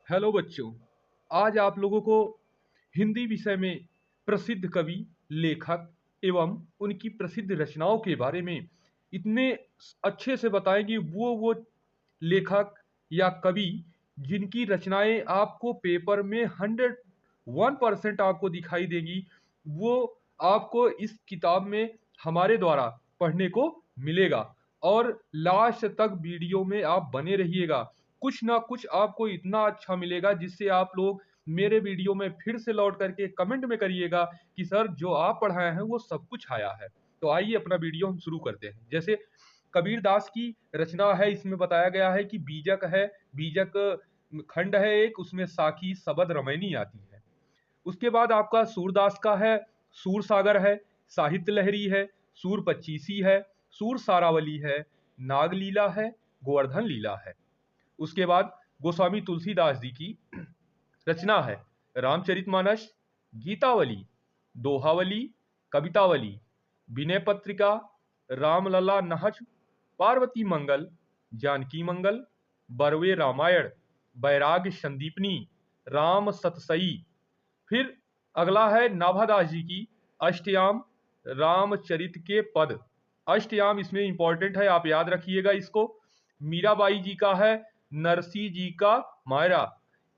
Hello बच्चों। आज आप लोगों को हिंदी विषय में प्रसिद्ध कवि, लेखक एवं उनकी प्रसिद्ध रचनाओं के बारे में इतने अच्छे से बताएंगे। वो लेखक या कवि जिनकी रचनाएं आपको पेपर में 101% आपको दिखाई देंगी, वो आपको इस किताब में हमारे द्वारा पढ़ने को मिलेगा। और लास्ट तक वीडियो में आप बने रहिएगा। कुछ ना कुछ आपको इतना अच्छा मिलेगा जिससे आप लोग मेरे वीडियो में फिर से लौट करके कमेंट में करिएगा कि सर जो आप पढ़ाए हैं वो सब कुछ आया है। तो आइए अपना वीडियो हम शुरू करते हैं। जैसे कबीर दास की रचना है, इसमें बताया गया है कि बीजक है, बीजक खंड है एक, उसमें साखी सबद रमैनी आती है। उसके बाद आपका सूरदास का है, सूर सागर है, साहित्य लहरी है, सूर पच्चीसी है, सूर सारावली है, नागलीला है, गोवर्धन लीला है। उसके बाद गोस्वामी तुलसीदास जी की रचना है रामचरितमानस, गीतावली, दोहावली, कवितावली, विनय पत्रिका, रामलला नहज, पार्वती मंगल, जानकी मंगल, बरवे रामायण, बैराग संदीपनी, राम सतसई। फिर अगला है नाभादास जी की अष्टयाम, रामचरित के पद। अष्टयाम इसमें इंपॉर्टेंट है, आप याद रखिएगा इसको। मीराबाई जी का है नरसी जी का मायरा,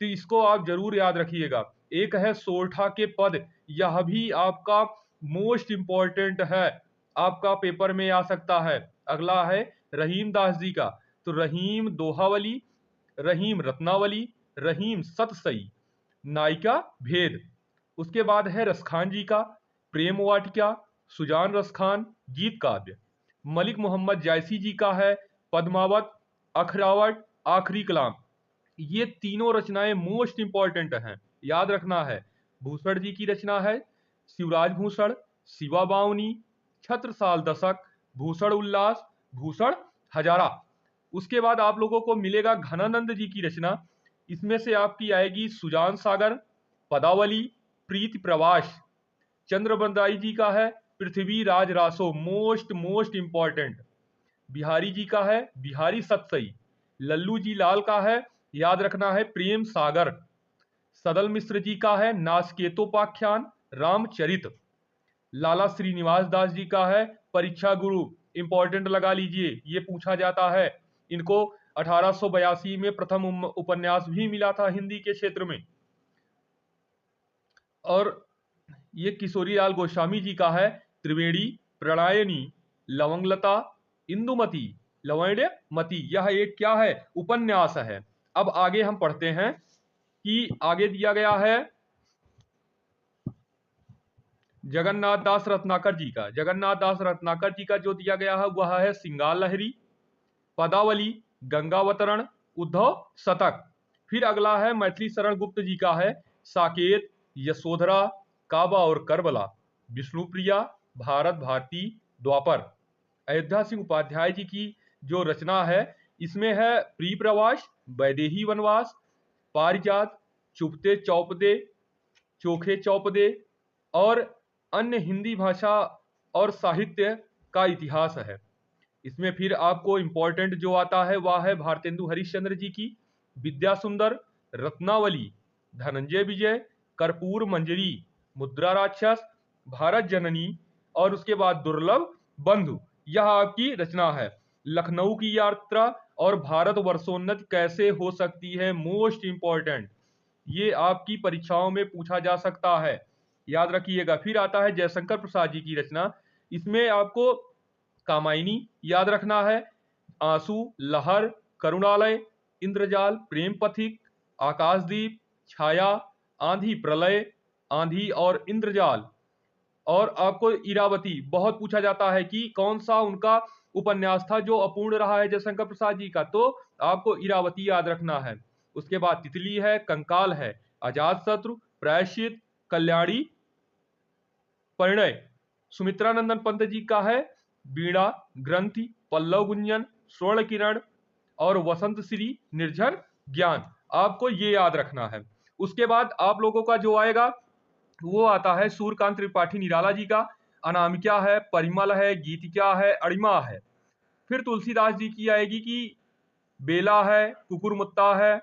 तो इसको आप जरूर याद रखिएगा। एक है सोरठा के पद, यह भी आपका मोस्ट इंपॉर्टेंट है, आपका पेपर में आ सकता है। अगला है रहीम दास जी का, तो रहीम दोहावली, रहीम रत्नावली, रहीम सतसई, नायिका भेद। उसके बाद है रसखान जी का प्रेम वाटिका, सुजान रसखान, गीत काव्य। मलिक मोहम्मद जायसी जी का है पद्मावत, अखरावट, आखिरी कलाम। ये तीनों रचनाएं मोस्ट इंपॉर्टेंट हैं, याद रखना है। भूषण जी की रचना है शिवराज भूषण, शिवा बावनी, छत्रसाल दशक, भूषण उल्लास, भूषण हजारा। उसके बाद आप लोगों को मिलेगा घनानंद जी की रचना, इसमें से आपकी आएगी सुजान सागर, पदावली, प्रीति प्रवास। चंद्रबंदाई जी का है Prithviraj Raso, most most important. Bihari ji का है बिहारी सतसई। लल्लू जी लाल का है, याद रखना है, प्रेम सागर। सदल मिश्र जी का है नासकेतोपाख्यान, रामचरित। लाला श्रीनिवास दास जी का है परीक्षा गुरु, इंपॉर्टेंट लगा लीजिए, ये पूछा जाता है। इनको 1882 में प्रथम उपन्यास भी मिला था हिंदी के क्षेत्र में। और ये किशोरी लाल गोस्वामी जी का है त्रिवेणी, प्रणायनी, लवंगलता, इंदुमती, लवण्यमती। यह एक क्या है, उपन्यास है। अब आगे हम पढ़ते हैं कि आगे दिया गया है जगन्नाथ दास रत्नाकर जी का। जगन्नाथ दास रत्नाकर जी का जो दिया गया है वह है सिंगार लहरी, पदावली, गंगावतरण, उद्धव शतक। फिर अगला है मैथिली शरण गुप्त जी का है साकेत, यशोधरा, काबा और करबला, विष्णुप्रिया, भारत भारती, द्वापर। अयोध्या सिंह उपाध्याय जी की जो रचना है, इसमें है प्रिय प्रवास, वैदेही वनवास, पारिजात, चुपते चौपदे, चोखे चौपदे और अन्य हिंदी भाषा और साहित्य का इतिहास है। इसमें फिर आपको इंपॉर्टेंट जो आता है वह है भारतेंदु हरिश्चंद्र जी की विद्या सुंदर, रत्नावली, धनंजय विजय, कर्पूर मंजरी, मुद्रा राक्षस, भारत जननी और उसके बाद दुर्लभ बंधु। यह आपकी रचना है। लखनऊ की यात्रा और भारत वर्षोन्नति कैसे हो सकती है, मोस्ट इंपॉर्टेंट, ये आपकी परीक्षाओं में पूछा जा सकता है, याद रखिएगा। फिर आता है जयशंकर प्रसाद जी की रचना, इसमें आपको कामायनी याद रखना है, आंसू, लहर, करुणालय, इंद्रजाल, प्रेम पथिक, आकाशदीप, छाया, आंधी प्रलय, आंधी और इंद्रजाल। और आपको इरावती बहुत पूछा जाता है कि कौन सा उनका उपन्यास था जो अपूर्ण रहा है जयशंकर प्रसाद जी का, तो आपको इरावती याद रखना है। उसके बाद तितली है, कंकाल है, अजात शत्रु, प्रायश्चित, कल्याणी, परिणय। सुमित्रानंदन पंत जी का है बीड़ा, ग्रंथि, पल्लव गुंजन, स्वर्ण किरण और वसंत श्री, निर्झर ज्ञान। आपको ये याद रखना है। उसके बाद आप लोगों का जो आएगा वो आता है सूर्यकांत त्रिपाठी निराला जी का, अनामिका है, परिमल है, गीतिका है, अणिमा है। फिर तुलसीदास जी की आएगी कि बेला है, कुकुरमुत्ता है,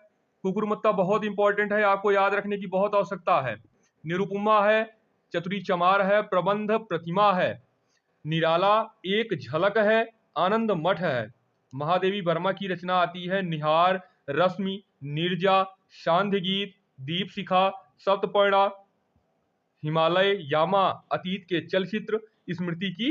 कुकुरमुत्ता बहुत इंपॉर्टेंट है, आपको याद रखने की बहुत आवश्यकता है। निरुपमा है, चतुरी चमार है, प्रबंध प्रतिमा है, निराला एक झलक है, आनंद मठ है। महादेवी वर्मा की रचना आती है निहार, रश्मि, नीरजा, सांध्य गीत, दीप शिखा, सप्तपर्णा, हिमालय, यामा, अतीत के चलचित्र, स्मृति की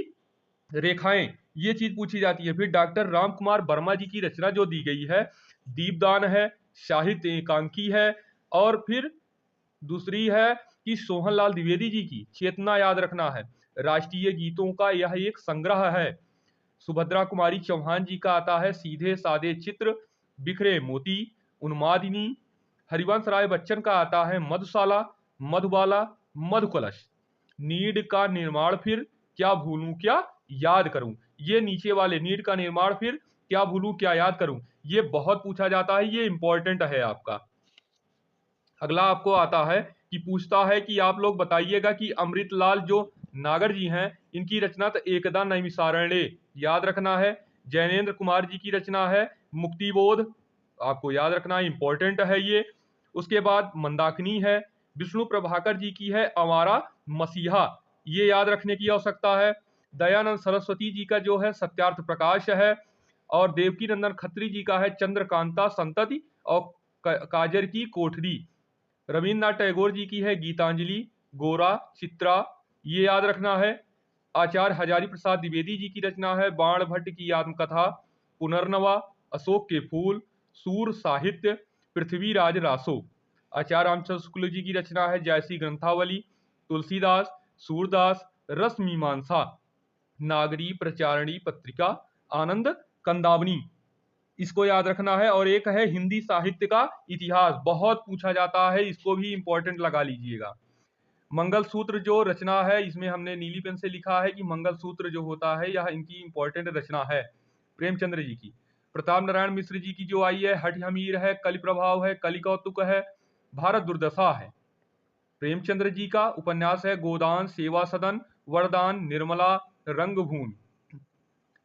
रेखाएं, ये चीज पूछी जाती है। फिर डॉक्टर राम कुमार वर्मा जी की रचना जो दी गई है, दीपदान है, साहित्य एकांकी है, और फिर दूसरी है कि सोहनलाल द्विवेदी जी की चेतना याद रखना है। राष्ट्रीय गीतों का यह एक संग्रह है। सुभद्रा कुमारी चौहान जी का आता है सीधे सादे चित्र, बिखरे मोती, उन्मादिनी। हरिवंश राय बच्चन का आता है मधुशाला, मधुबाला, मधुकलश। नीड का निर्माण फिर क्या भूलूं क्या याद करूं, ये नीचे वाले नीड का निर्माण फिर क्या भूलूं क्या याद करूं, ये बहुत पूछा जाता है, ये इंपॉर्टेंट है आपका। अगला आपको आता है कि पूछता है कि आप लोग बताइएगा कि अमृतलाल जो नागर जी हैं, इनकी रचना तो एकदा नैमिषारण्य याद रखना है। जैनेन्द्र कुमार जी की रचना है मुक्तिबोध, आपको याद रखना इंपॉर्टेंट है ये। उसके बाद मंदाकिनी है, विष्णु प्रभाकर जी की है अमारा मसीहा, ये याद रखने की आवश्यकता है। दयानंद सरस्वती जी का जो है सत्यार्थ प्रकाश है, और देवकी नंदन खत्री जी का है चंद्रकांता संतति और काजर की कोठरी। रविन्द्रनाथ टैगोर जी की है गीतांजलि, गोरा, चित्रा, ये याद रखना है। आचार्य हजारी प्रसाद द्विवेदी जी की रचना है बाण भट्ट की आत्मकथा, पुनर्नवा, अशोक के फूल, सूर साहित्य, पृथ्वीराज रासो। आचार्य रामचंद्र शुक्ल जी की रचना है जयसी ग्रंथावली, तुलसीदास, सूरदास, रस मीमांसा, नागरी प्रचारणी पत्रिका, आनंद कंदावनी, इसको याद रखना है। और एक है हिंदी साहित्य का इतिहास, बहुत पूछा जाता है, इसको भी इंपॉर्टेंट लगा लीजिएगा। मंगलसूत्र जो रचना है, इसमें हमने नीली पेन से लिखा है कि मंगलसूत्र जो होता है यह इनकी इंपॉर्टेंट रचना है, प्रेमचंद्र जी की। प्रताप नारायण मिश्र जी की जो आई है हठ हमीर है, कलि प्रभाव है, कलि कौतुक है, भारत दुर्दशा है। प्रेमचंद्र जी का उपन्यास है गोदान, सेवा सदन, वरदान, निर्मला, रंगभूमि,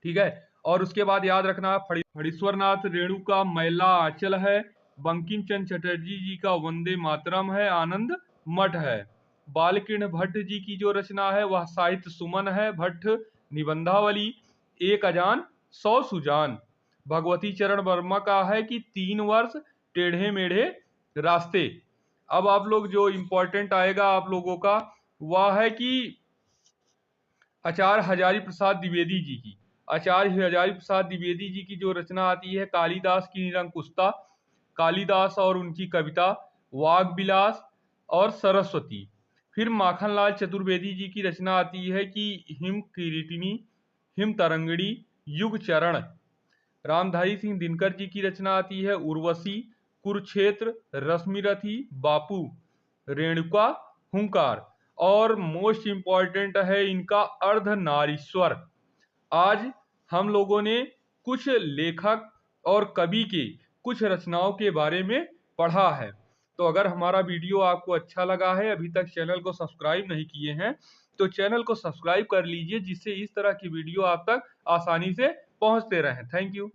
ठीक है। और उसके बाद याद रखना फणीश्वरनाथ रेणु का मैला आंचल है, बंकिम चंद्र चटर्जी जी का वंदे मातरम है, आनंद मठ है। बालकृष्ण भट्ट जी की जो रचना है वह साहित्य सुमन है, भट्ट निबंधावली, एक अजान सौ सुजान। भगवती चरण वर्मा का है कि 3 वर्ष टेढ़े मेढ़े रास्ते। अब आप लोग जो इंपॉर्टेंट आएगा आप लोगों का वह है कि आचार्य हजारी प्रसाद द्विवेदी जी की, आचार्य हजारी प्रसाद द्विवेदी जी की जो रचना आती है कालिदास की निरंकुशता, कालिदास और उनकी कविता, वाग विलास और सरस्वती। फिर माखनलाल चतुर्वेदी जी की रचना आती है कि हिम किरीटिनी, हिम तरंगिणी, युग चरण। रामधारी सिंह दिनकर जी की रचना आती है उर्वशी, कुरुक्षेत्र, रश्मिरथी, बापू, रेणुका, हुंकार। और मोस्ट इंपॉर्टेंट है इनका अर्धनारीश्वर। आज हम लोगों ने कुछ लेखक और कवि के कुछ रचनाओं के बारे में पढ़ा है। तो अगर हमारा वीडियो आपको अच्छा लगा है, अभी तक चैनल को सब्सक्राइब नहीं किए हैं तो चैनल को सब्सक्राइब कर लीजिए, जिससे इस तरह की वीडियो आप तक आसानी से पहुंचते रहें। Thank you.